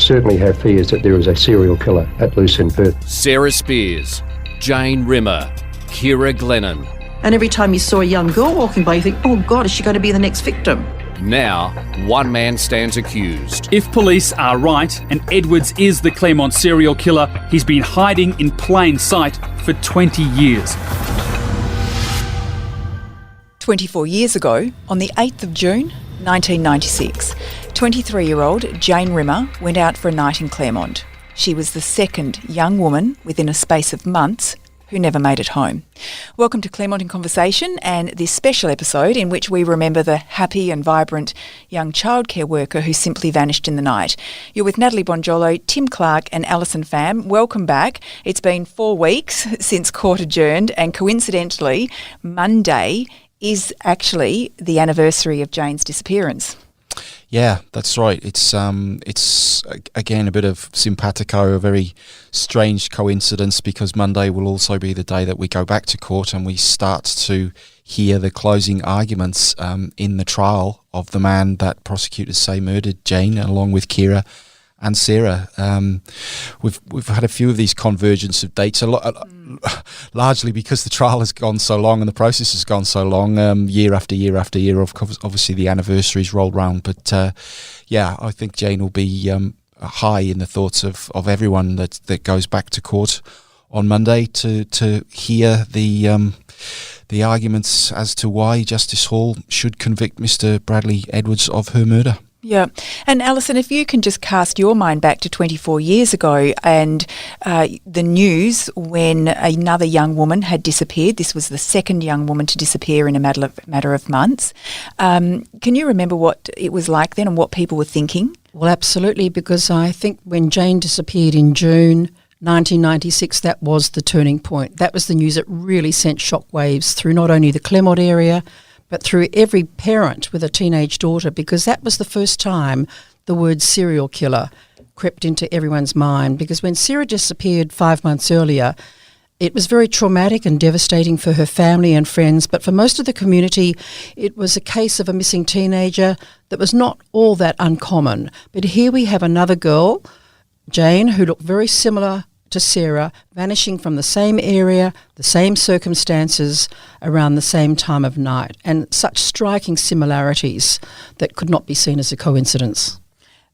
certainly have fears that there is a serial killer at loose in Perth. Sarah Spiers, Jane Rimmer, Kira Glennon. And every time you saw a young girl walking by, you think, oh God, is she going to be the next victim? Now, one man stands accused. If police are right and Edwards is the Claremont serial killer, he's been hiding in plain sight for 20 years. 24 years ago, on the 8th of June, 1996, 23-year-old Jane Rimmer went out for a night in Claremont. She was the second young woman within a space of months who never made it home. Welcome to Claremont in Conversation and this special episode in which we remember the happy and vibrant young childcare worker who simply vanished in the night. You're with Natalie Bonjolo, Tim Clarke and Alison Pham. Welcome back. It's been 4 weeks since court adjourned, and coincidentally, Monday is actually the anniversary of Jane's disappearance. Yeah, that's right. It's again a bit of simpatico, a very strange coincidence, because Monday will also be the day that we go back to court and we start to hear the closing arguments in the trial of the man that prosecutors say murdered Jane, along with Kira and Sarah. We've had a few of these convergence of dates, largely because the trial has gone so long and the process has gone so long, year after year after year. Obviously, the anniversaries rolled round, but I think Jane will be high in the thoughts of everyone that goes back to court on Monday to hear the arguments as to why Justice Hall should convict Mr. Bradley Edwards of her murder. Yeah. And Alison, if you can just cast your mind back to 24 years ago and the news when another young woman had disappeared. This was the second young woman to disappear in a matter of months. Can you remember what it was like then and what people were thinking? Well, absolutely, because I think when Jane disappeared in June 1996, that was the turning point. That was the news that really sent shockwaves through not only the Claremont area, but through every parent with a teenage daughter, because that was the first time the word serial killer crept into everyone's mind. Because when Sarah disappeared 5 months earlier, it was very traumatic and devastating for her family and friends, but for most of the community, it was a case of a missing teenager that was not all that uncommon. But here we have another girl, Jane, who looked very similar to Sarah, vanishing from the same area, the same circumstances, around the same time of night, and such striking similarities that could not be seen as a coincidence.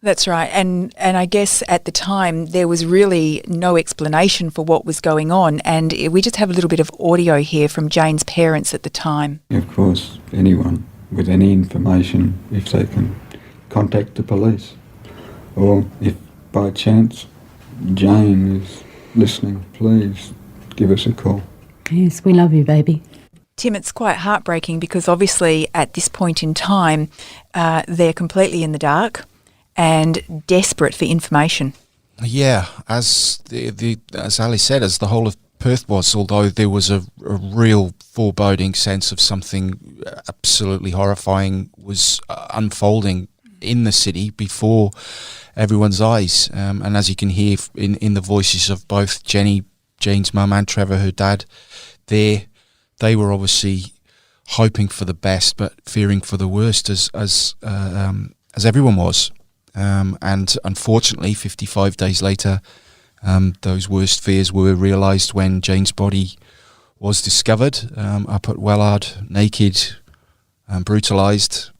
That's right. And I guess at the time there was really no explanation for what was going on, and we just have a little bit of audio here from Jane's parents at the time. Of course, anyone with any information, if they can contact the police, or if by chance Jane is listening, please give us a call. Yes, we love you, baby. Tim, it's quite heartbreaking because obviously at this point in time they're completely in the dark and desperate for information. Yeah, as Ali said, as the whole of Perth was, although there was a real foreboding sense of something absolutely horrifying was unfolding in the city before everyone's eyes, and as you can hear in the voices of both Jane's mum and Trevor, her dad, they were obviously hoping for the best but fearing for the worst, as everyone was, and unfortunately 55 days later those worst fears were realised when Jane's body was discovered up at Wellard, naked and brutalised.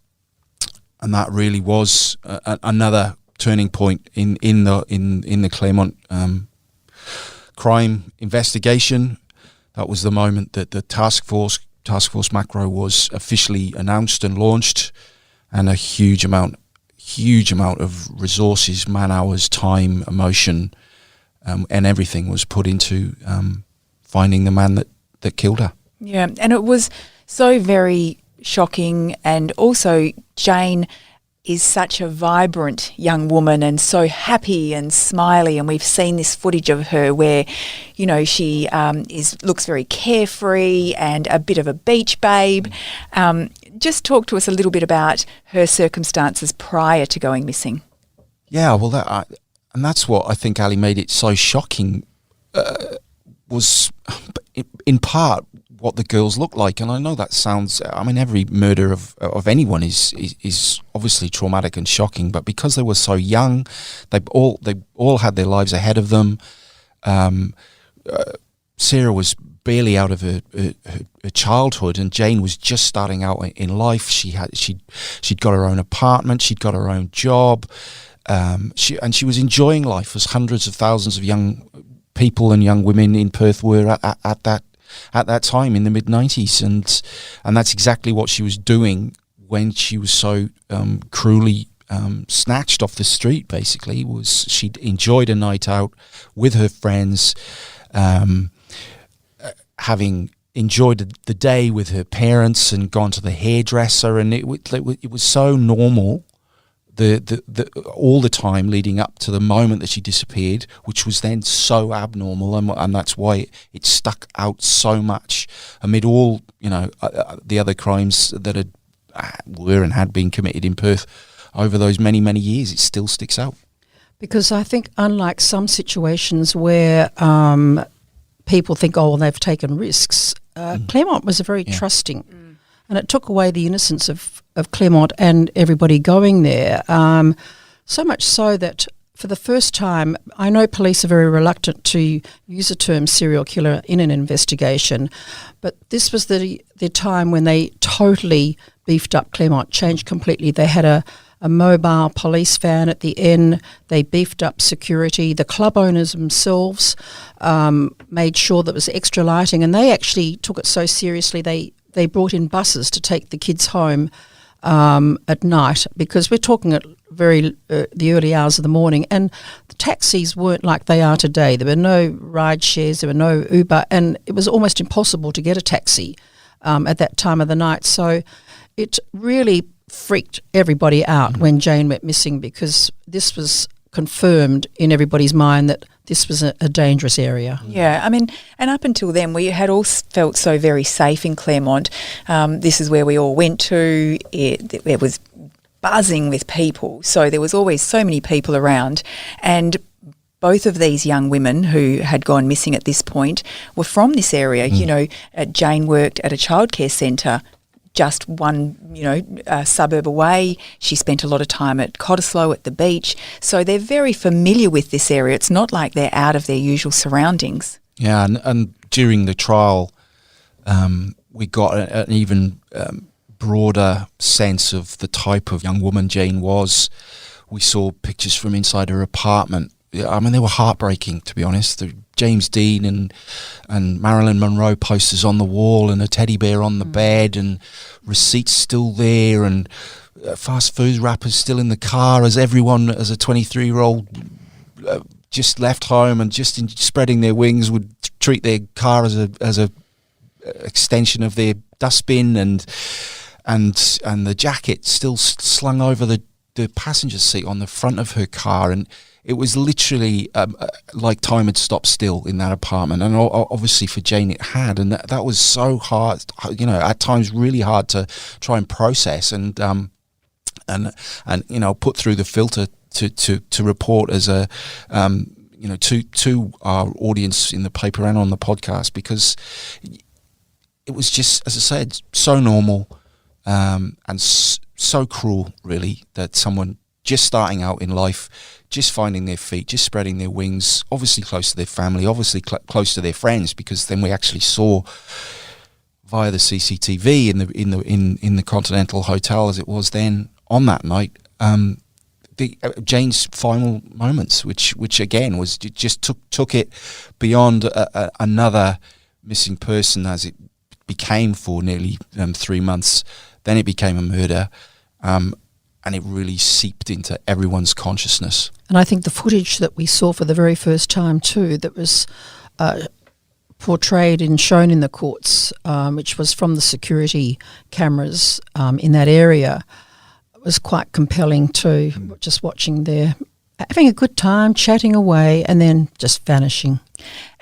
And that really was another turning point in the Claremont crime investigation. That was the moment that the task force Macro was officially announced and launched, and a huge amount of resources, man hours, time, emotion, and everything was put into finding the man that killed her. Yeah, and it was so very shocking, and also Jane is such a vibrant young woman and so happy and smiley, and we've seen this footage of her where, you know, she looks very carefree and a bit of a beach babe. Just talk to us a little bit about her circumstances prior to going missing. Yeah, well, that's what I think Ali made it so shocking, was in part what the girls look like. And I know that sounds, I mean, every murder of anyone is obviously traumatic and shocking, but because they were so young, they all had their lives ahead of them. Sarah was barely out of her childhood, and Jane was just starting out in life. She'd got her own apartment, she'd got her own job, she was enjoying life as hundreds of thousands of young people and young women in Perth were at that time in the mid-90s, and that's exactly what she was doing when she was so cruelly snatched off the street. Basically, was she'd enjoyed a night out with her friends, having enjoyed the day with her parents and gone to the hairdresser, and it was so normal all the time leading up to the moment that she disappeared, which was then so abnormal, and that's why it stuck out so much amid all the other crimes that had been committed in Perth over those many, many years. It still sticks out. Because I think, unlike some situations where people think, oh, well, they've taken risks, Claremont was very trusting. And it took away the innocence of Claremont and everybody going there. So much so that for the first time, I know police are very reluctant to use the term serial killer in an investigation, but this was the time when they totally beefed up Claremont, changed completely. They had a mobile police van at the end. They beefed up security. The club owners themselves made sure there was extra lighting, and they actually took it so seriously they brought in buses to take the kids home at night, because we're talking at the early hours of the morning, and the taxis weren't like they are today. There were no ride shares, there were no Uber, and it was almost impossible to get a taxi at that time of the night. So it really freaked everybody out when Jane went missing, because this was confirmed in everybody's mind that this was a dangerous area. Yeah, I mean, and up until then, we had all felt so very safe in Claremont. This is where we all went to. It was buzzing with people, so there was always so many people around, and both of these young women who had gone missing at this point were from this area. Jane worked at a childcare centre just one, suburb away. She spent a lot of time at Cottesloe at the beach. So they're very familiar with this area. It's not like they're out of their usual surroundings. Yeah, and during the trial, we got an even broader sense of the type of young woman Jane was. We saw pictures from inside her apartment. I mean, they were heartbreaking, to be honest. The James Dean and Marilyn Monroe posters on the wall, and a teddy bear on the bed, and receipts still there, and fast food wrappers still in the car, as everyone, as a 23-year-old, just left home and just spreading their wings, would treat their car as a extension of their dustbin, and the jacket still slung over the passenger seat on the front of her car. And it was literally like time had stopped still in that apartment, and obviously for Jane it had, and that was so hard, at times really hard to try and process and put through the filter to report as a to our audience in the paper and on the podcast, because it was just, as I said, so normal and so cruel, really, that someone just starting out in life, just finding their feet, just spreading their wings, obviously close to their family, obviously close to their friends, because then we actually saw via the CCTV in the Continental Hotel, as it was then on that night, Jane's final moments, which again was just took it beyond another missing person, as it became for nearly 3 months. Then it became a murder. And it really seeped into everyone's consciousness. And I think the footage that we saw for the very first time too, that was portrayed and shown in the courts, which was from the security cameras in that area, was quite compelling too, just watching there. having a good time, chatting away, and then just vanishing.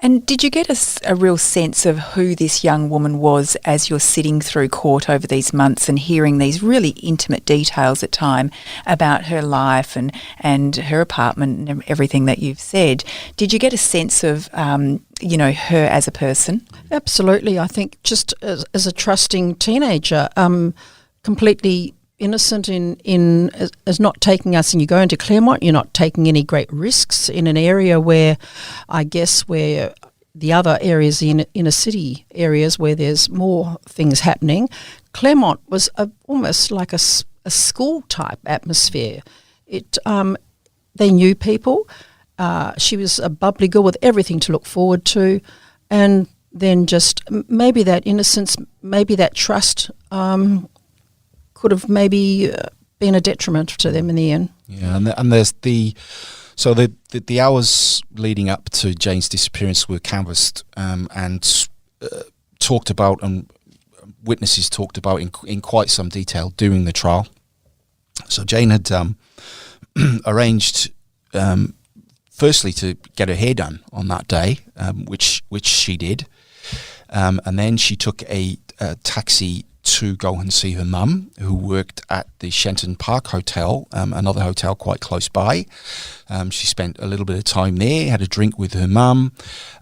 And did you get a real sense of who this young woman was as you're sitting through court over these months and hearing these really intimate details at time about her life and her apartment and everything that you've said? Did you get a sense of, her as a person? Absolutely. I think just as a trusting teenager, completely innocent in as not taking us, and you go into Claremont, you're not taking any great risks in an area where the other areas, in inner city areas where there's more things happening. Claremont was almost like a school type atmosphere. They knew people. She was a bubbly girl with everything to look forward to, and then just maybe that innocence, maybe that trust could have maybe been a detriment to them in the end. Yeah, and there's the hours leading up to Jane's disappearance were canvassed and talked about, and witnesses talked about in quite some detail during the trial. So Jane had arranged, firstly, to get her hair done on that day, which she did, and then she took a taxi to go and see her mum, who worked at the Shenton Park Hotel, another hotel quite close by. She spent a little bit of time there, had a drink with her mum,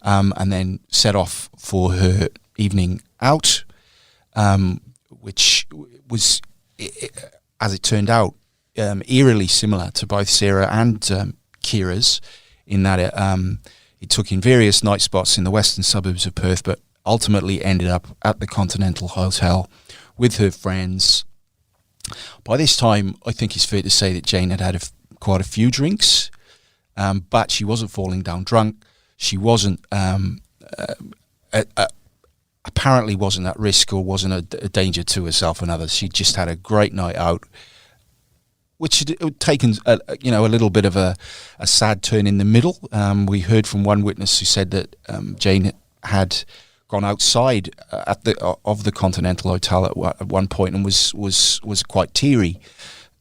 and then set off for her evening out, which was, as it turned out, eerily similar to both Sarah and Kira's, in that it took in various night spots in the western suburbs of Perth, but ultimately ended up at the Continental Hotel with her friends. By this time, I think it's fair to say that Jane had quite a few drinks, but she wasn't falling down drunk. She wasn't apparently wasn't at risk or wasn't a danger to herself and others. She just had a great night out, which had taken a little bit of a sad turn in the middle. We heard from one witness who said that Jane had gone outside of the Continental Hotel at one point and was quite teary.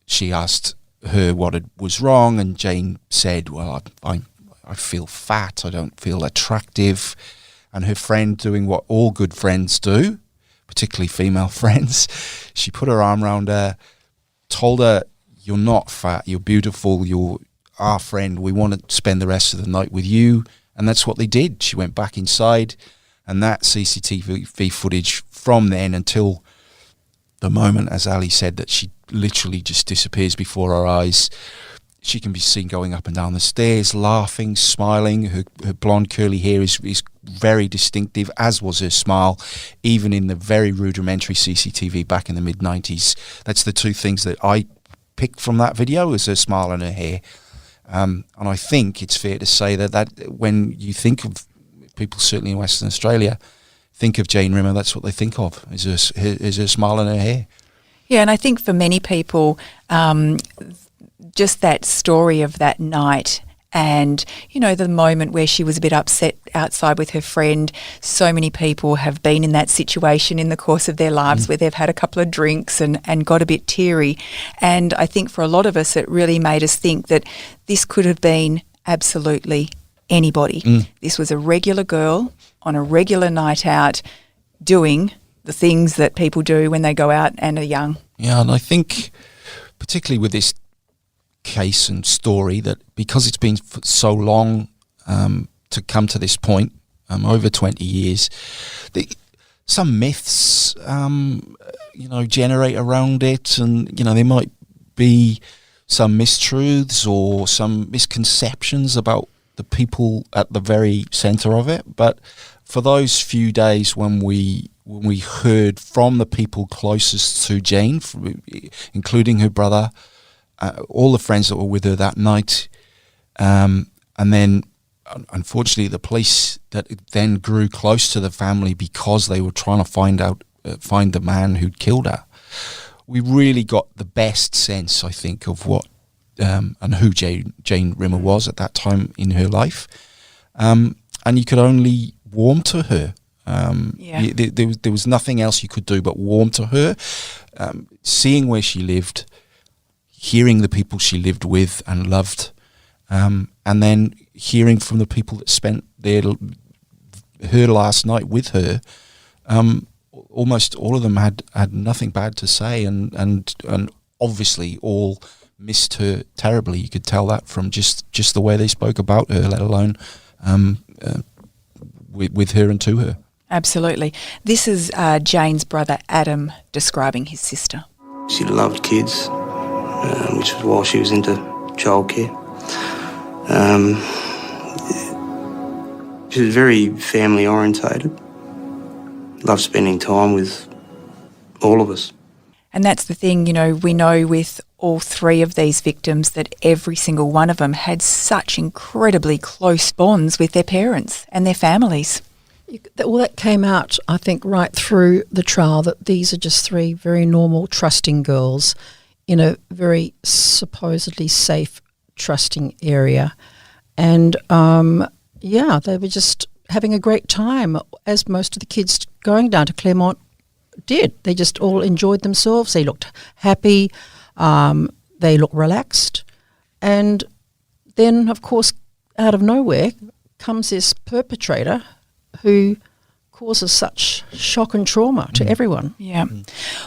She asked her what was wrong, and Jane said, "Well, I feel fat. I don't feel attractive." And her friend, doing what all good friends do, particularly female friends, she put her arm around her, told her, "You're not fat. You're beautiful. You're our friend. We want to spend the rest of the night with you." And that's what they did. She went back inside. And that CCTV footage from then until the moment, as Ali said, that she literally just disappears before our eyes. She can be seen going up and down the stairs, laughing, smiling. Her blonde curly hair is very distinctive, as was her smile, even in the very rudimentary CCTV back in the mid-90s. That's the two things that I picked from that video, is her smile and her hair. And I think it's fair to say that when you think of people, certainly in Western Australia, think of Jane Rimmer, that's what they think of, is her smile and her hair. Yeah, and I think for many people, just that story of that night and, the moment where she was a bit upset outside with her friend, so many people have been in that situation in the course of their lives where they've had a couple of drinks and got a bit teary. And I think for a lot of us, it really made us think that this could have been absolutely anybody. This was a regular girl on a regular night out doing the things that people do when they go out and are young. Yeah, and I think particularly with this case and story, that because it's been so long to come to this point, over 20 years, some myths generate around it, and there might be some mistruths or some misconceptions about the people at the very centre of it. But for those few days when we heard from the people closest to Jane, including her brother, all the friends that were with her that night, and then unfortunately the police that then grew close to the family because they were trying to find the man who'd killed her, we really got the best sense, I think, of what and who Jane Rimmer was at that time in her life, and you could only warm to her. There was nothing else you could do but warm to her, seeing where she lived, hearing the people she lived with and loved, and then hearing from the people that spent her last night with her, almost all of them had nothing bad to say, and obviously all missed her terribly. You could tell that from just the way they spoke about her, let alone with her and to her. Absolutely. This is Jane's brother Adam describing his sister. She loved kids, which was why she was into childcare. She was very family orientated. Loved spending time with all of us. And that's the thing, we know with all three of these victims that every single one of them had such incredibly close bonds with their parents and their families. Well, that came out, I think, right through the trial, that these are just three very normal, trusting girls in a very supposedly safe, trusting area. And, they were just having a great time, as most of the kids going down to Claremont did. They just all enjoyed themselves. They looked happy. They looked relaxed. And then, of course, out of nowhere comes this perpetrator who causes such shock and trauma to everyone. Yeah.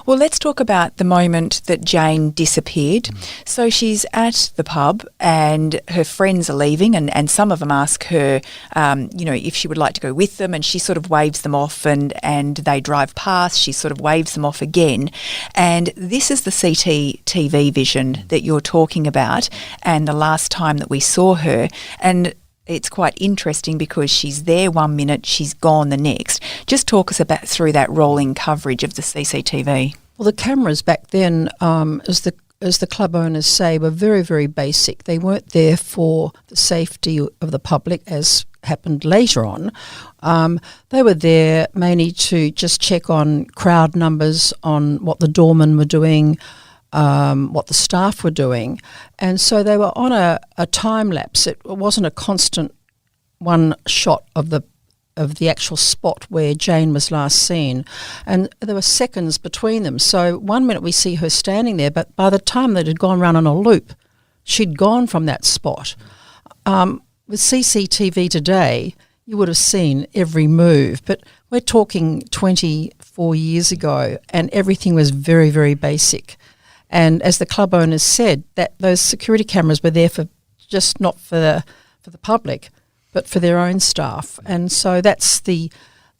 Well, let's talk about the moment that Jane disappeared. So she's at the pub and her friends are leaving, and some of them ask her, if she would like to go with them, and she sort of waves them off, and they drive past. She sort of waves them off again. And this is the CCTV vision that you're talking about, and the last time that we saw her. And it's quite interesting because she's there 1 minute, she's gone the next. Just talk us through that rolling coverage of the CCTV. Well, the cameras back then, as the club owners say, were very, very basic. They weren't there for the safety of the public, as happened later on. They were there mainly to just check on crowd numbers, on what the doormen were doing, what the staff were doing. And so they were on a time lapse. It wasn't a constant one shot of the actual spot where Jane was last seen. And there were seconds between them. So 1 minute we see her standing there, but by the time that had gone round on a loop, she'd gone from that spot. With CCTV today, you would have seen every move, but we're talking 24 years ago, and everything was very, very basic. And as the club owners said, that those security cameras were there for just not for the public, but for their own staff. And so that's the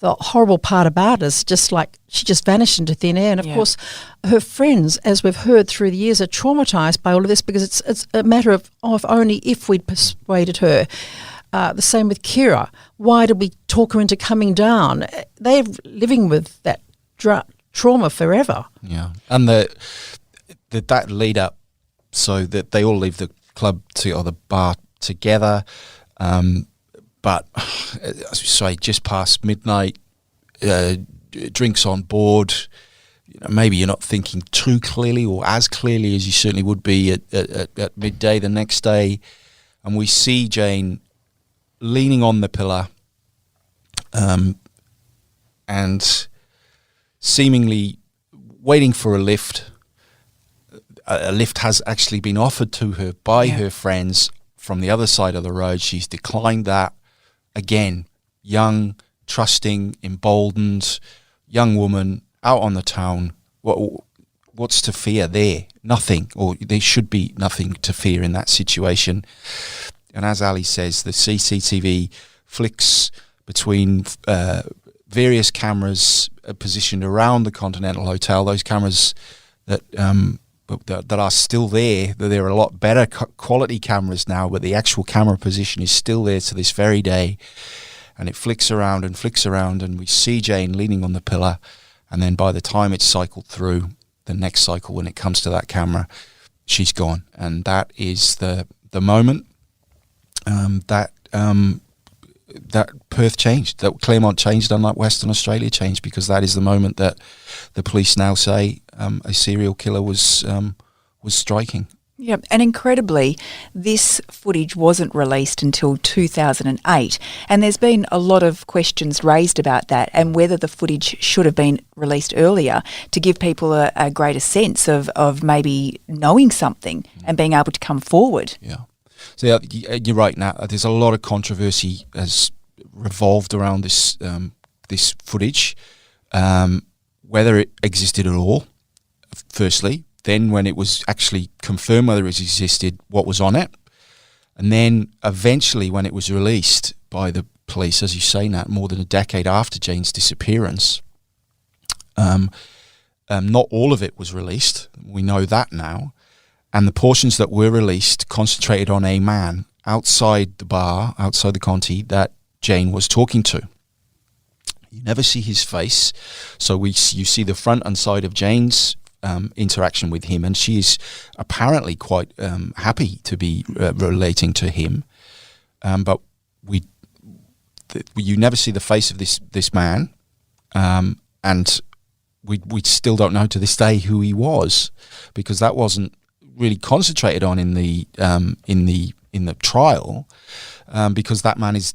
horrible part about it, is just like she just vanished into thin air. And of course, her friends, as we've heard through the years, are traumatised by all of this, because it's a matter of only if we'd persuaded her. The same with Kira. Why did we talk her into coming down? They're living with that trauma forever. Yeah, and that lead up, so that they all leave the club or the bar together, but as we say, just past midnight, drinks on board. Maybe you're not thinking too clearly, or as clearly as you certainly would be at midday the next day, and we see Jane leaning on the pillar, and seemingly waiting for a lift. A lift has actually been offered to her by her friends from the other side of the road. She's declined that. Again, young, trusting, emboldened, young woman out on the town. What's to fear there? Nothing, or there should be nothing to fear in that situation. And as Ali says, the CCTV flicks between various cameras positioned around the Continental Hotel, those cameras that are still there. There are a lot better quality cameras now, but the actual camera position is still there to this very day. And it flicks around, and we see Jane leaning on the pillar. And then by the time it's cycled through, the next cycle, when it comes to that camera, she's gone. And that is the moment that Perth changed, that Claremont changed, unlike Western Australia changed, because that is the moment that the police now say a serial killer was striking. Yeah, and incredibly, this footage wasn't released until 2008, and there's been a lot of questions raised about that and whether the footage should have been released earlier to give people a greater sense of maybe knowing something and being able to come forward. Yeah. So you're right, Nat. There's a lot of controversy has revolved around this this footage, whether it existed at all, firstly. Then when it was actually confirmed whether it existed, what was on it. And then eventually when it was released by the police, as you say, Nat, more than a decade after Jane's disappearance, not all of it was released. We know that now. And the portions that were released concentrated on a man outside the bar, outside the Conti, that Jane was talking to. You never see his face. So you see the front and side of Jane's interaction with him, and she is apparently quite happy to be relating to him. But you never see the face of this man, and we still don't know to this day who he was, because that wasn't really concentrated on in the trial, because that man is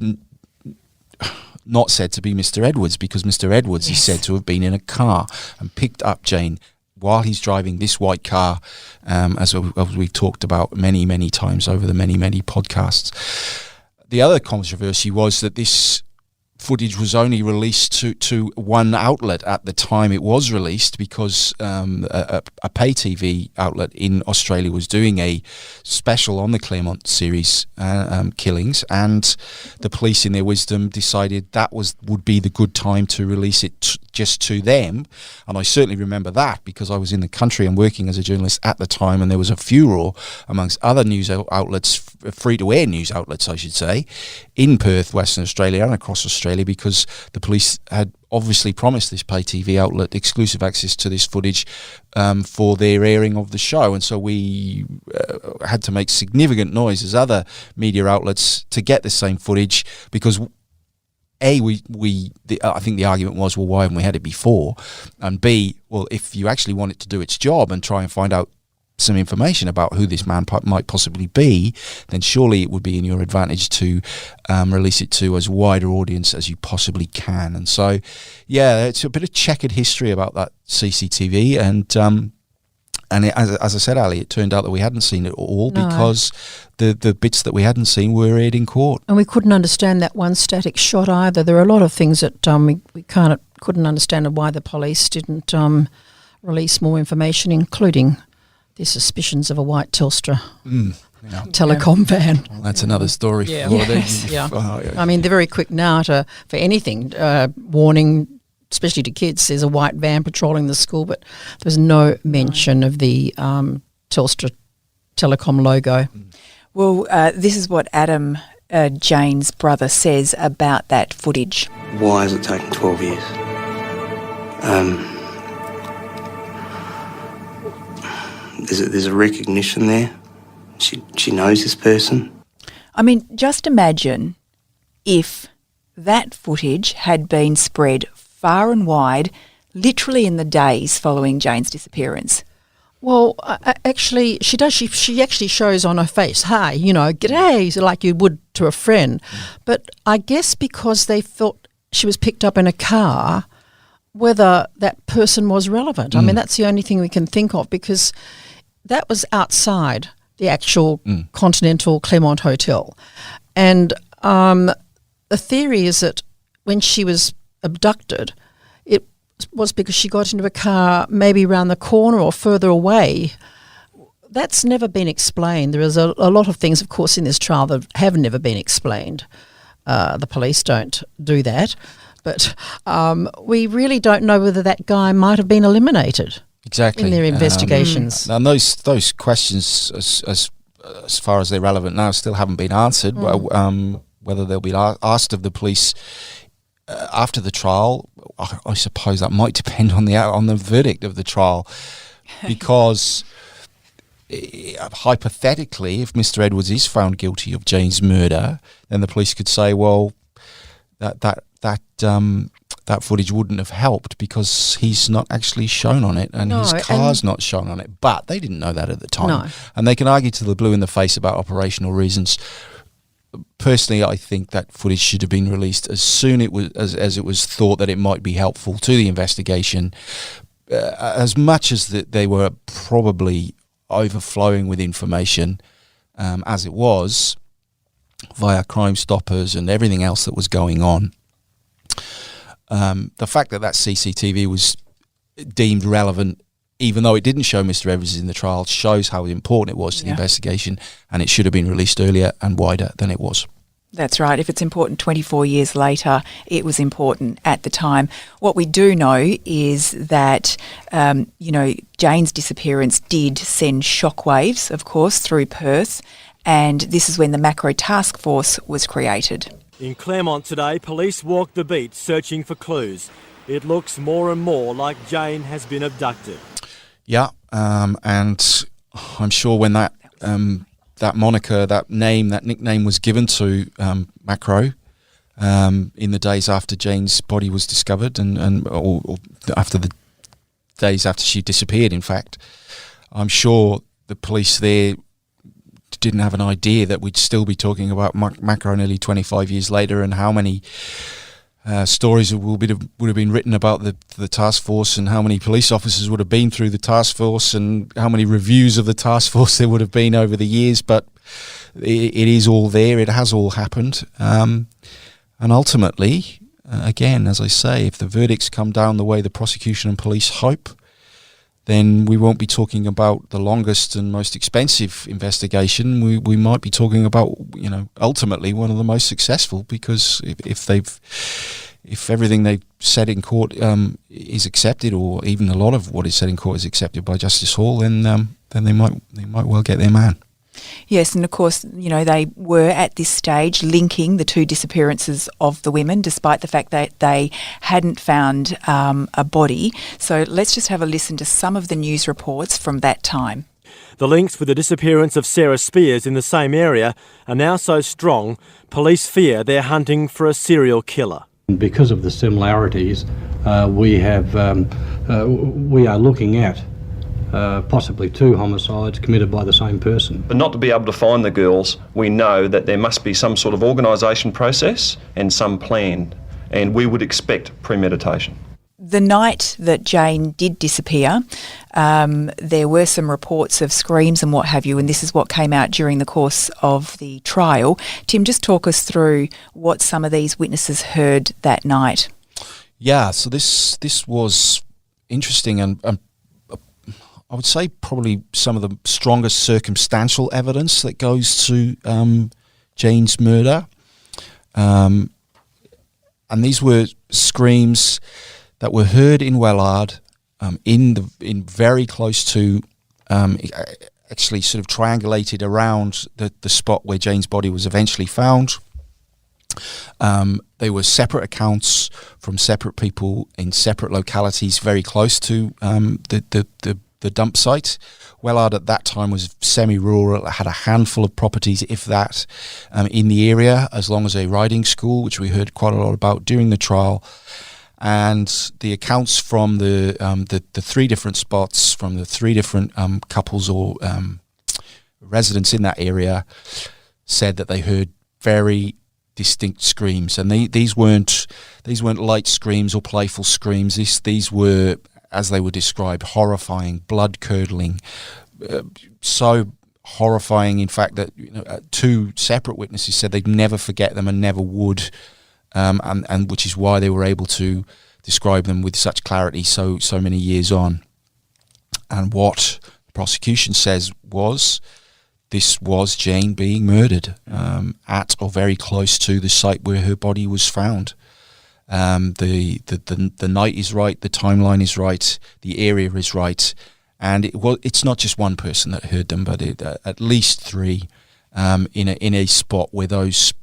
not said to be Mr. Edwards, because Mr. Edwards is said to have been in a car and picked up Jane while he's driving this white car, as we've talked about many, many times over the many, many podcasts. The other controversy was that this footage was only released to one outlet at the time it was released, because a pay TV outlet in Australia was doing a special on the Claremont series killings, and the police in their wisdom decided that would be the good time to release it just to them. And I certainly remember that, because I was in the country and working as a journalist at the time, and there was a furor amongst other news outlets, free-to-air news outlets I should say, in Perth, Western Australia and across Australia, because the police had obviously promised this pay TV outlet exclusive access to this footage for their airing of the show. And so we had to make significant noise as other media outlets to get the same footage, because I think the argument was, well, why haven't we had it before? And B, well, if you actually want it to do its job and try and find out some information about who this man might possibly be, then surely it would be in your advantage to release it to as wide an audience as you possibly can. And so, yeah, it's a bit of checkered history about that CCTV, and as I said, Ali, it turned out that we hadn't seen it all, because the bits that we hadn't seen were aired in court. And we couldn't understand that one static shot either. There are a lot of things that we couldn't understand why the police didn't release more information, including the suspicions of a white Telstra telecom van. Well, that's another story. Yeah. For Yes. Yeah. I mean, they're very quick now for anything, warning, especially to kids. There's a white van patrolling the school, but there's no mention of the Telstra telecom logo. Well, this is what Adam, Jane's brother, says about that footage. Why has it taken 12 years? There's a recognition there. She knows this person. I mean, just imagine if that footage had been spread far and wide, literally in the days following Jane's disappearance. Well, actually, she does. She actually shows on her face, "Hi, g'day," like you would to a friend. But I guess because they thought she was picked up in a car, whether that person was relevant. I mean, that's the only thing we can think of, because that was outside the actual Continental Claremont Hotel. And the theory is that when she was abducted, it was because she got into a car maybe around the corner or further away. That's never been explained. There is a lot of things, of course, in this trial that have never been explained. The police don't do that. But we really don't know whether that guy might have been eliminated. Exactly. In their investigations. And those questions, as far as they're relevant now, still haven't been answered. Whether they'll be asked of the police after the trial, I suppose that might depend on the verdict of the trial, because hypothetically, if Mr. Edwards is found guilty of Jane's murder, then the police could say, well, that footage wouldn't have helped because he's not actually shown on it, and his car's not shown on it. But they didn't know that at the time. No. And they can argue to the blue in the face about operational reasons. Personally, I think that footage should have been released as soon as it was thought that it might be helpful to the investigation. As much as they were probably overflowing with information, as it was, via Crime Stoppers and everything else that was going on. The fact that CCTV was deemed relevant, even though it didn't show Mr. Edwards in the trial, shows how important it was to the investigation, and it should have been released earlier and wider than it was. That's right. If it's important 24 years later, it was important at the time. What we do know is that, Jane's disappearance did send shockwaves, of course, through Perth, and this is when the Macro Task Force was created. In Claremont today, police walked the beat searching for clues. It looks more and more like Jane has been abducted. Yeah, and I'm sure when that moniker, that nickname was given to Macro in the days after Jane's body was discovered or after the days after she disappeared, in fact, I'm sure the police there didn't have an idea that we'd still be talking about Macro nearly 25 years later, and how many stories would have been written about the task force, and how many police officers would have been through the task force, and how many reviews of the task force there would have been over the years. But it is all there. It has all happened. And ultimately, again, as I say, if the verdicts come down the way the prosecution and police hope, then we won't be talking about the longest and most expensive investigation. We might be talking about, ultimately one of the most successful, because if everything they've said in court is accepted, or even a lot of what is said in court is accepted by Justice Hall, then they might well get their man. Yes, and of course, they were at this stage linking the two disappearances of the women, despite the fact that they hadn't found a body. So let's just have a listen to some of the news reports from that time. The links with the disappearance of Sarah Spiers in the same area are now so strong, police fear they're hunting for a serial killer. Because of the similarities, we are looking at possibly 2 homicides committed by the same person. But not to be able to find the girls, we know that there must be some sort of organisation process and some plan, and we would expect premeditation. The night that Jane did disappear, there were some reports of screams and what have you, and this is what came out during the course of the trial. Tim, just talk us through what some of these witnesses heard that night. Yeah, so this was interesting, and I would say probably some of the strongest circumstantial evidence that goes to Jane's murder. And these were screams that were heard in Wellard, in very close to, actually sort of triangulated around the spot where Jane's body was eventually found. They were separate accounts from separate people in separate localities very close to the dump site. Wellard at that time was semi-rural. It had a handful of properties, if that, in the area, as long as a riding school, which we heard quite a lot about during the trial. And the accounts from the 3 different spots, from the 3 different couples or residents in that area, said that they heard very distinct screams, and these weren't light screams or playful screams. These were, as they were described, horrifying, blood-curdling, so horrifying, in fact, that 2 separate witnesses said they'd never forget them and never would, and which is why they were able to describe them with such clarity so many years on. And what the prosecution says was, this was Jane being murdered at or very close to the site where her body was found. The night is right, the timeline is right, the area is right, and it's not just one person that heard them, but at least 3 in a spot where those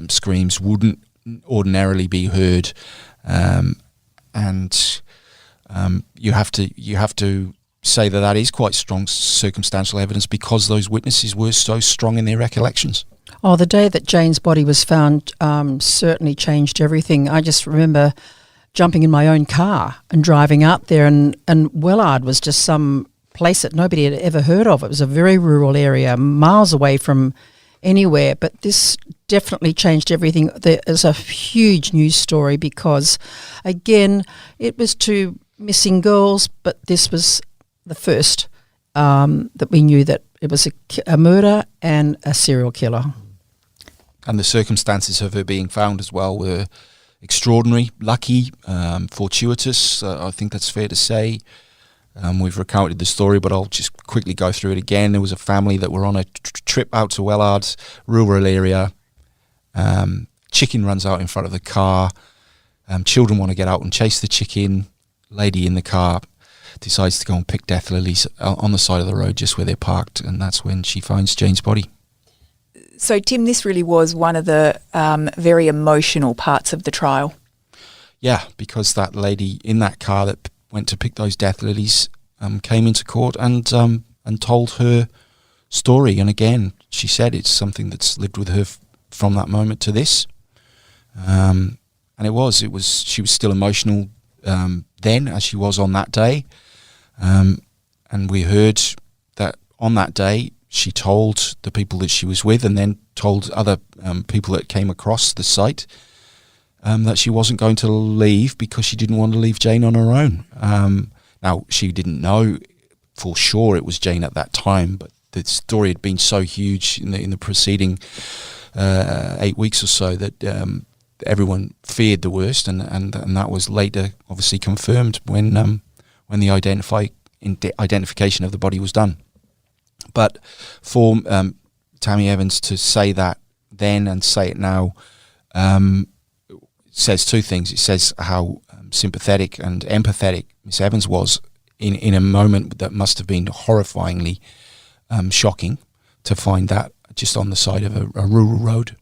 screams wouldn't ordinarily be heard, and you have to say that is quite strong circumstantial evidence, because those witnesses were so strong in their recollections. Oh, the day that Jane's body was found certainly changed everything. I just remember jumping in my own car and driving out there, and Wellard was just some place that nobody had ever heard of. It was a very rural area, miles away from anywhere, but this definitely changed everything. There is a huge news story because, again, it was 2 missing girls, but this was the first that we knew that It was a murder and a serial killer. And the circumstances of her being found as well were extraordinary, lucky, fortuitous. I think that's fair to say. We've recounted the story, but I'll just quickly go through it again. There was a family that were on a trip out to Wellard's rural area. Chicken runs out in front of the car. Children want to get out and chase the chicken. Lady in the car decides to go and pick death lilies on the side of the road just where they're parked, and that's when she finds Jane's body. So, Tim, this really was one of the very emotional parts of the trial. Yeah, because that lady in that car that went to pick those death lilies came into court and told her story. And again, she said it's something that's lived with her from that moment to this. And she was still emotional then as she was on that day. And we heard that on that day she told the people that she was with and then told other people that came across the site that she wasn't going to leave because she didn't want to leave Jane on her own. Now, she didn't know for sure it was Jane at that time, but the story had been so huge in the preceding 8 weeks or so that everyone feared the worst, and that was later obviously confirmed when the identification of the body was done. But for Tammy Evans to say that then and say it now says two things. It says how sympathetic and empathetic Miss Evans was in a moment that must have been horrifyingly shocking to find that just on the side of a rural road.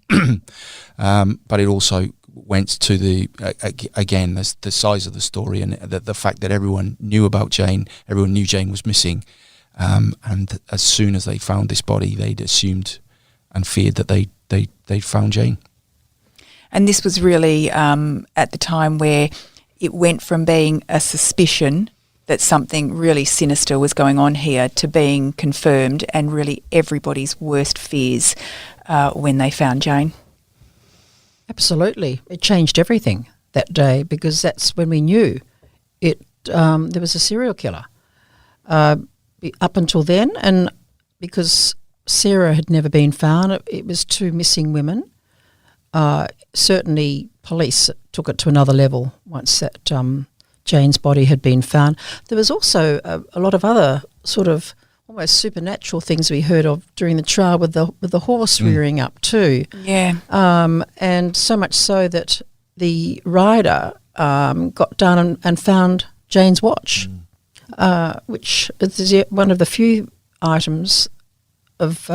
But it also went to the size of the story and the fact that everyone knew about Jane, everyone knew Jane was missing, and as soon as they found this body, they'd assumed and feared that they'd found Jane. And this was really at the time where it went from being a suspicion that something really sinister was going on here to being confirmed and really everybody's worst fears when they found Jane. Absolutely. It changed everything that day because that's when we knew it. There was a serial killer. Up until then, and because Sarah had never been found, it was two missing women. Certainly police took it to another level once that Jane's body had been found. There was also a lot of other sort of almost supernatural things we heard of during the trial with the horse rearing up too. Yeah. And so much so that the rider got down and found Jane's watch, which is yet one of the few items of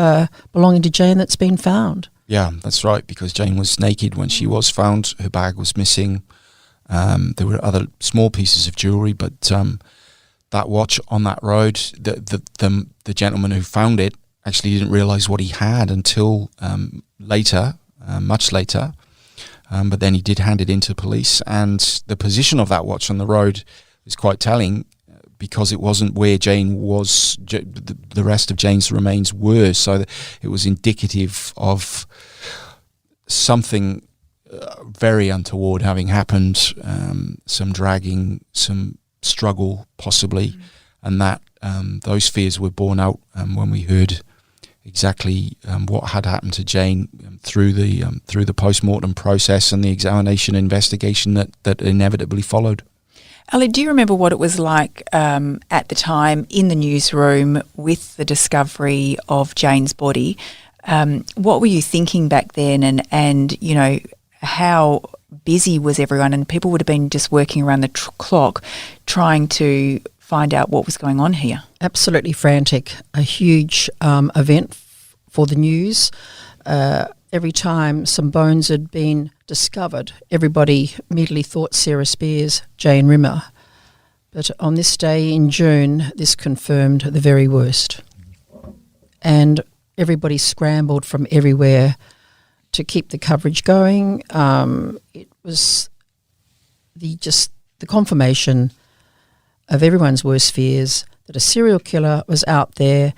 belonging to Jane that's been found. Yeah, that's right, because Jane was naked when she was found. Her bag was missing. There were other small pieces of jewellery, but that watch on that road, the gentleman who found it actually didn't realise what he had until later, much later. But then he did hand it into police, and the position of that watch on the road is quite telling because it wasn't where Jane was, the rest of Jane's remains were, so it was indicative of something very untoward having happened, some dragging, some struggle possibly, and that those fears were borne out when we heard exactly what had happened to Jane through the post-mortem process and the examination investigation that inevitably followed. Ali, do you remember what it was like at the time in the newsroom with the discovery of Jane's body? What were you thinking back then, and you know, how busy was everyone? And people would have been just working around the clock trying to find out what was going on here. Absolutely frantic. A huge event for the news. Every time some bones had been discovered, everybody immediately thought Sarah Spiers, Jane Rimmer. But on this day in June, this confirmed the very worst. And everybody scrambled from everywhere to keep the coverage going. It was the confirmation of everyone's worst fears that a serial killer was out there,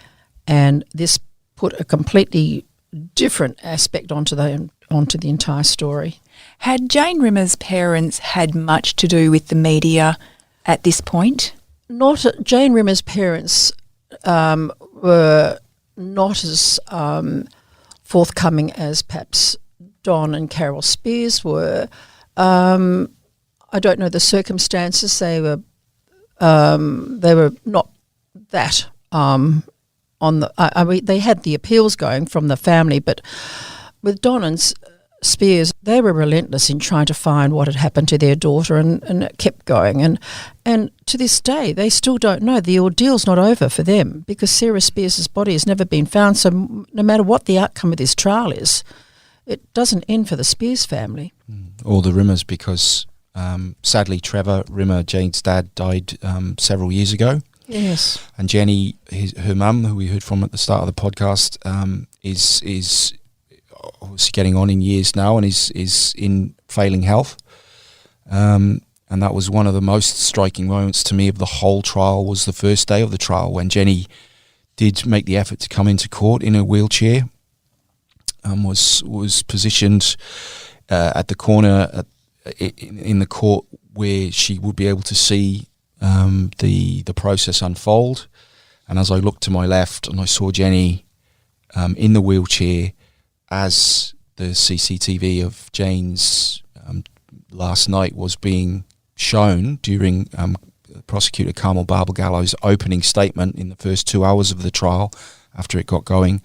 and this put a completely different aspect onto the entire story. Had Jane Rimmer's parents had much to do with the media at this point? Jane Rimmer's parents were not as forthcoming as perhaps Don and Carol Spiers were. I don't know the circumstances. They were not that on the. I mean, they had the appeals going from the family, but with Don and Spiers, they were relentless in trying to find what had happened to their daughter, and it kept going. And to this day, they still don't know. The ordeal's not over for them because Sarah Spiers' body has never been found. So no matter what the outcome of this trial is, it doesn't end for the Spiers family. Or the Rimmers, because sadly Trevor Rimmer, Jane's dad, died several years ago. Yes. And Jenny, her mum, who we heard from at the start of the podcast, is obviously getting on in years now and is in failing health. And that was one of the most striking moments to me of the whole trial, was the first day of the trial when Jenny did make the effort to come into court in a wheelchair, was positioned at the corner in the court where she would be able to see the process unfold. And as I looked to my left and I saw Jenny in the wheelchair as the CCTV of Jane's last night was being shown during Prosecutor Carmel Barbagallo's opening statement in the first 2 hours of the trial after it got going,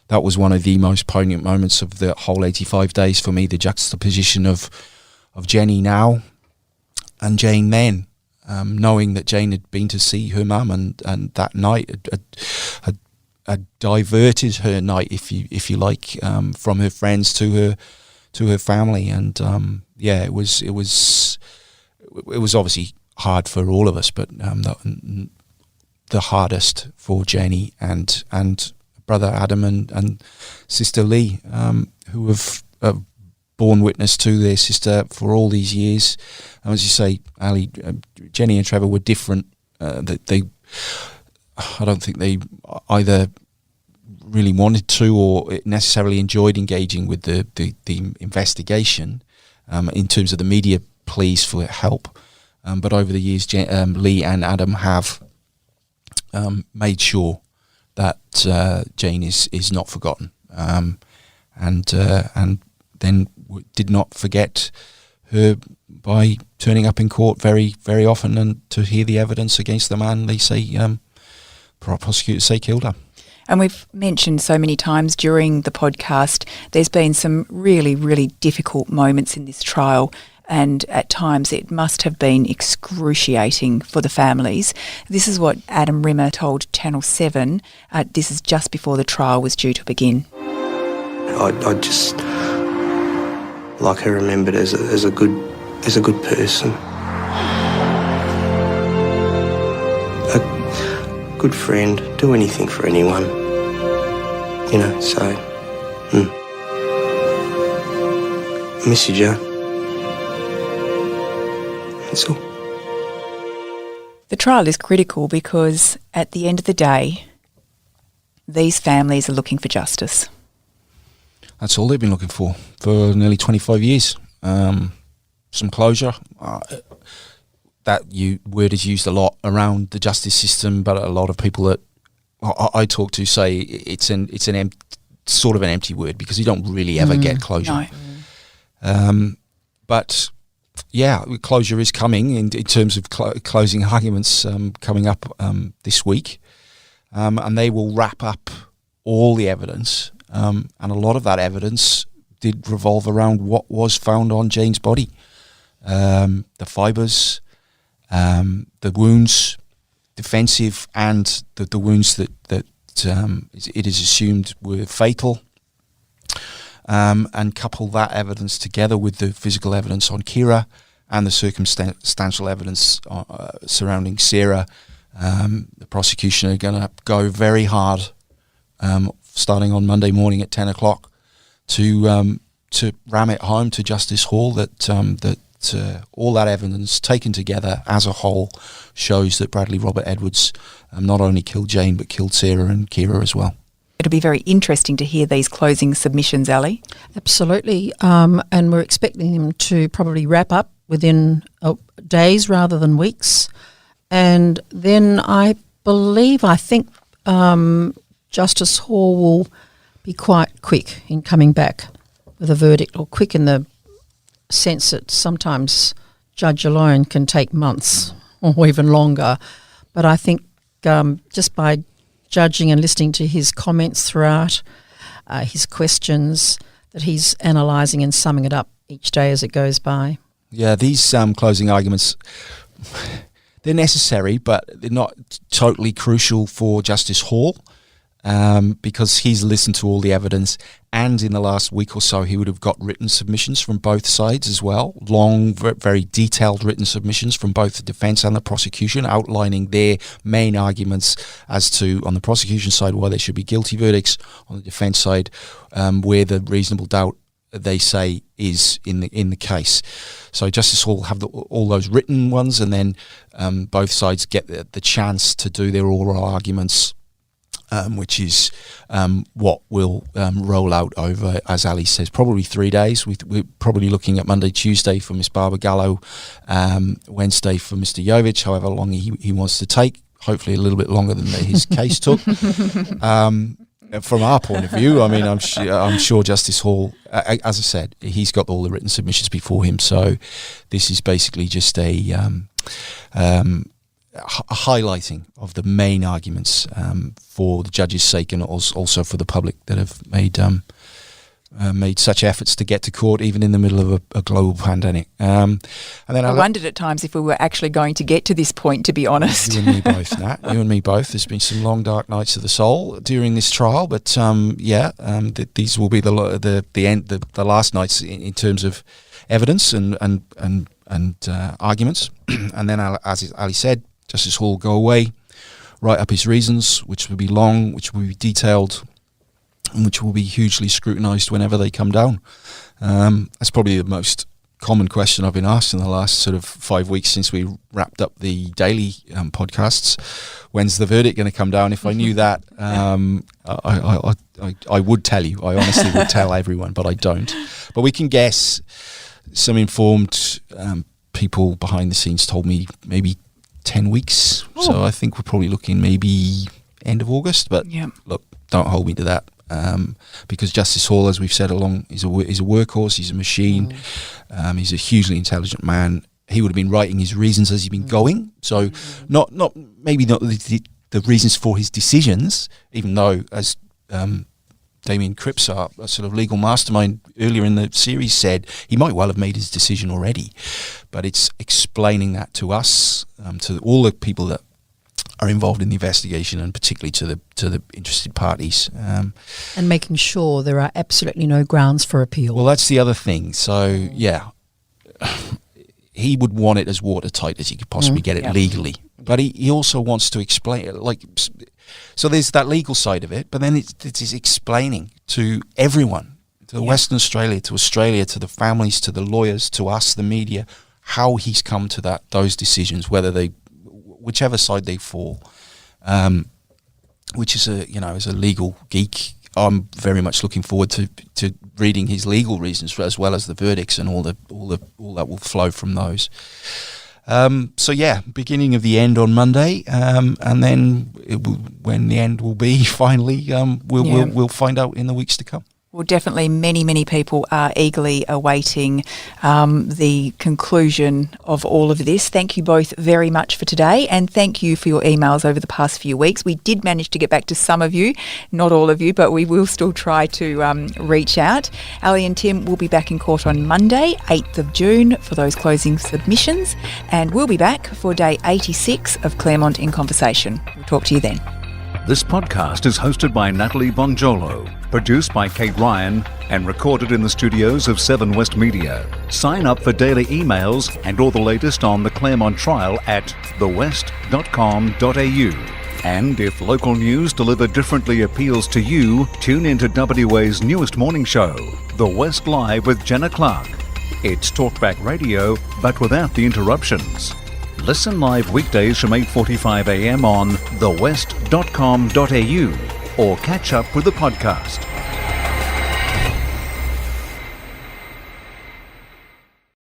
that was one of the most poignant moments of the whole 85 days for me, the juxtaposition of Jenny now and Jane then, knowing that Jane had been to see her mum and that night had diverted her night, if you like, from her friends to her family, and it was obviously hard for all of us, but the hardest for Janie and brother Adam and sister Lee, who have borne witness to their sister for all these years. And as you say, Ali, Jenny and Trevor were different. I don't think they either really wanted to or necessarily enjoyed engaging with the investigation in terms of the media pleas for help. But over the years, Lee and Adam have made sure that Jane is not forgotten, and then did not forget her by turning up in court very, very often, and to hear the evidence against the man they say prosecutors say killed her. And we've mentioned so many times during the podcast, there's been some really, really difficult moments in this trial, and at times it must have been excruciating for the families. This is what Adam Rimmer told Channel 7. This is just before the trial was due to begin. I just like her remembered as a good person, a good friend, do anything for anyone, so I miss you, Joe. That's all. The trial is critical because at the end of the day, these families are looking for justice. That's all they've been looking for nearly 25 years. Some closure. That word is used a lot around the justice system, but a lot of people that I talk to say it's an sort of an empty word because you don't really ever get closure. No. But yeah, closure is coming in terms of closing arguments coming up this week, and they will wrap up all the evidence. And a lot of that evidence did revolve around what was found on Jane's body. The fibres, the wounds, defensive, and the wounds that it is assumed were fatal. And couple that evidence together with the physical evidence on Kira and the circumstantial evidence surrounding Sarah, the prosecution are going to go very hard starting on Monday morning at 10 o'clock to ram it home to Justice Hall that all that evidence taken together as a whole shows that Bradley Robert Edwards not only killed Jane but killed Sarah and Kira as well. It'll be very interesting to hear these closing submissions, Ali. Absolutely, and we're expecting them to probably wrap up within days rather than weeks. And then I think Justice Hall will be quite quick in coming back with a verdict, or quick in the sense that sometimes judge alone can take months or even longer. But I think just by judging and listening to his comments throughout, his questions, that he's analysing and summing it up each day as it goes by. Yeah, these closing arguments, they're necessary, but they're not totally crucial for Justice Hall, because he's listened to all the evidence, and in the last week or so he would have got written submissions from both sides as well, long, very detailed written submissions from both the defence and the prosecution, outlining their main arguments as to, on the prosecution side, why there should be guilty verdicts, on the defence side, where the reasonable doubt they say is in the case. So Justice Hall have all those written ones, and then both sides get the chance to do their oral arguments, which is what will roll out over, as Ali says, probably 3 days. We're probably looking at Monday, Tuesday for Miss Barbara Gallo, Wednesday for Mr. Jovic, however long he wants to take, hopefully a little bit longer than his case took. From our point of view, I mean, I'm sure Justice Hall, as I said, he's got all the written submissions before him, so this is basically just a highlighting of the main arguments for the judge's sake, and also for the public that have made such efforts to get to court, even in the middle of a global pandemic. And then I wondered at times if we were actually going to get to this point, to be honest. You and me both, Nat. You and me both. There's been some long, dark nights of the soul during this trial, but these will be the last nights in terms of evidence and arguments. And then, as Ali said, Justice Hall will go away, write up his reasons, which will be long, which will be detailed, and which will be hugely scrutinised whenever they come down. That's probably the most common question I've been asked in the last sort of 5 weeks since we wrapped up the daily podcasts. When's the verdict going to come down? If I knew that, I would tell you. I honestly would tell everyone, but I don't. But we can guess. Some informed people behind the scenes told me maybe 10 weeks. Oh. So I think we're probably looking maybe end of August. But look, don't hold me to that. Because Justice Hall, as we've said along, is a workhorse, he's a machine, he's a hugely intelligent man. He would have been writing his reasons as he's been going, so not the reasons for his decisions, even though, as Damien Cripps, our sort of legal mastermind earlier in the series, said, he might well have made his decision already, but it's explaining that to us, to all the people that are involved in the investigation, and particularly to the interested parties, and making sure there are absolutely no grounds for appeal. Well, that's the other thing. So he would want it as watertight as he could possibly get it legally, but he also wants to explain it. Like, so there's that legal side of it, but then it's explaining to everyone, to Western Australia, to the families, to the lawyers, to us, the media, how he's come to those decisions, whichever side they fall, which is as a legal geek, I'm very much looking forward to reading his legal reasons as well as the verdicts and all that will flow from those. Beginning of the end on Monday, and then when the end will be finally, we'll find out in the weeks to come. Well, definitely many, many people are eagerly awaiting the conclusion of all of this. Thank you both very much for today, and thank you for your emails over the past few weeks. We did manage to get back to some of you, not all of you, but we will still try to reach out. Ali and Tim will be back in court on Monday, 8th of June, for those closing submissions, and we'll be back for day 86 of Claremont in Conversation. We'll talk to you then. This podcast is hosted by Natalie Bonjolo, produced by Kate Ryan, and recorded in the studios of 7 West Media. Sign up for daily emails and all the latest on the Claremont trial at thewest.com.au. And if local news delivered differently appeals to you, tune into WA's newest morning show, The West Live with Jenna Clarke. It's talkback radio, but without the interruptions. Listen live weekdays from 8:45 a.m. on thewest.com.au or catch up with the podcast.